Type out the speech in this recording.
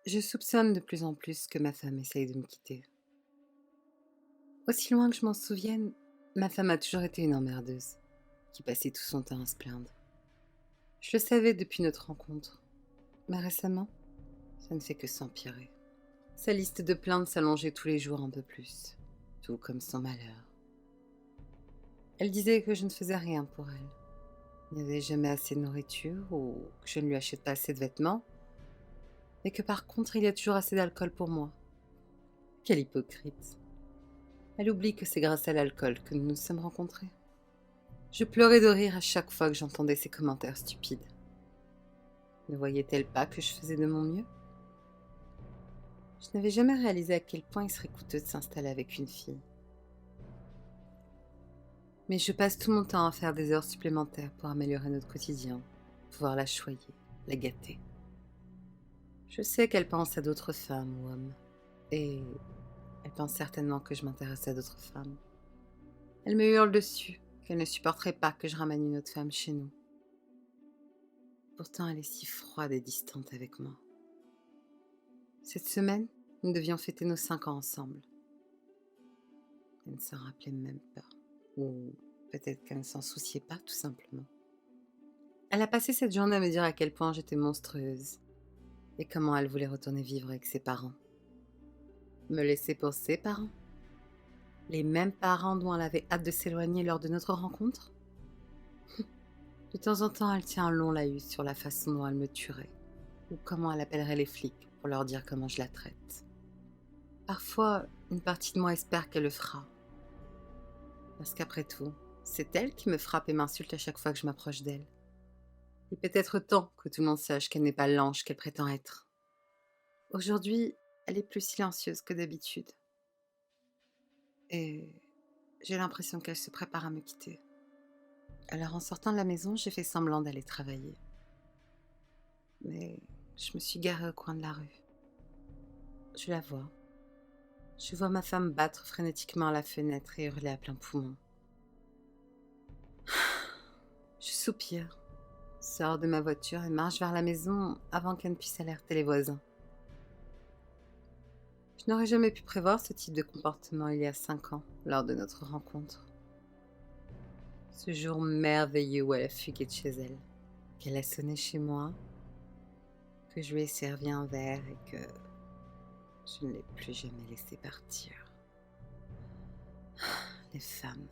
Je soupçonne de plus en plus que ma femme essaye de me quitter. Aussi loin que je m'en souvienne, ma femme a toujours été une emmerdeuse, qui passait tout son temps à se plaindre. Je le savais depuis notre rencontre, mais récemment, ça ne fait que s'empirer. Sa liste de plaintes s'allongeait tous les jours un peu plus, tout comme son malheur. Elle disait que je ne faisais rien pour elle. Il n'y avait jamais assez de nourriture ou que je ne lui achète pas assez de vêtements, mais que par contre, il y a toujours assez d'alcool pour moi. Quelle hypocrite. Elle oublie que c'est grâce à l'alcool que nous nous sommes rencontrés. Je pleurais de rire à chaque fois que j'entendais ces commentaires stupides. Ne voyait-elle pas que je faisais de mon mieux? Je n'avais jamais réalisé à quel point il serait coûteux de s'installer avec une fille. Mais je passe tout mon temps à faire des heures supplémentaires pour améliorer notre quotidien, pouvoir la choyer, la gâter. Je sais qu'elle pense à d'autres femmes ou hommes, et elle pense certainement que je m'intéresse à d'autres femmes. Elle me hurle dessus, qu'elle ne supporterait pas que je ramène une autre femme chez nous. Pourtant, elle est si froide et distante avec moi. Cette semaine, nous devions fêter nos 5 ans ensemble. Elle ne s'en rappelait même pas. Ou peut-être qu'elle ne s'en souciait pas, tout simplement. Elle a passé cette journée à me dire à quel point j'étais monstrueuse et comment elle voulait retourner vivre avec ses parents. Me laisser pour ses parents? Les mêmes parents dont elle avait hâte de s'éloigner lors de notre rencontre? De temps en temps, elle tient un long laïus sur la façon dont elle me tuerait, ou comment elle appellerait les flics pour leur dire comment je la traite. Parfois, une partie de moi espère qu'elle le fera. Parce qu'après tout, c'est elle qui me frappe et m'insulte à chaque fois que je m'approche d'elle. Il peut être temps que tout le monde sache qu'elle n'est pas l'ange qu'elle prétend être. Aujourd'hui, elle est plus silencieuse que d'habitude. Et j'ai l'impression qu'elle se prépare à me quitter. Alors en sortant de la maison, j'ai fait semblant d'aller travailler. Mais je me suis garée au coin de la rue. Je la vois. Je vois ma femme battre frénétiquement à la fenêtre et hurler à plein poumon. Je soupire, sors de ma voiture et marche vers la maison avant qu'elle ne puisse alerter les voisins. Je n'aurais jamais pu prévoir ce type de comportement il y a 5 ans, lors de notre rencontre. Ce jour merveilleux où elle a fugué de chez elle, qu'elle a sonné chez moi, que je lui ai servi un verre et que je ne l'ai plus jamais laissé partir. Les femmes.